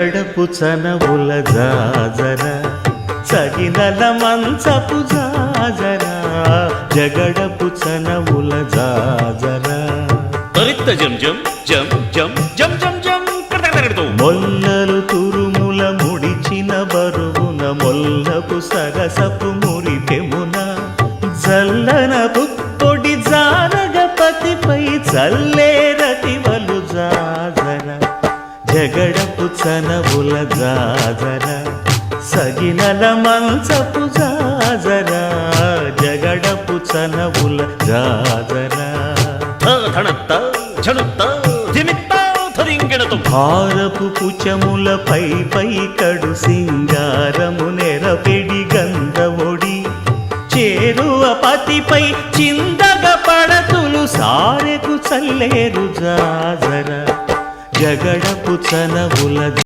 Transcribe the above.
గడపు చనవుల జాజర సగినల మంచపు జాజర జగడపు చనవుల జాజర తరిత్త జం జం జం జం జం జం జం కడకడకడతో మొల్లలు తురుముల ముడిచిన బరువున మొల్లపు సరసపు మురిపెమున జల్లన పుప్పొడి జానగపతిపై చల్లేరతివలు జాజర జగడపు చనవుల జాజర సగినల మంచపు జాజర జగడపు చనవుల జాజర ధనత్త ఝణుత్త ధిమిత్త ధరింగిణతో భారపు పుచములపై పై కడు సింగారము నెరపెడి గంధవొడి చేరువ పతిపై చిందగ పడతులు సారెకు చల్లేరు జాజర జగడపు చనవుల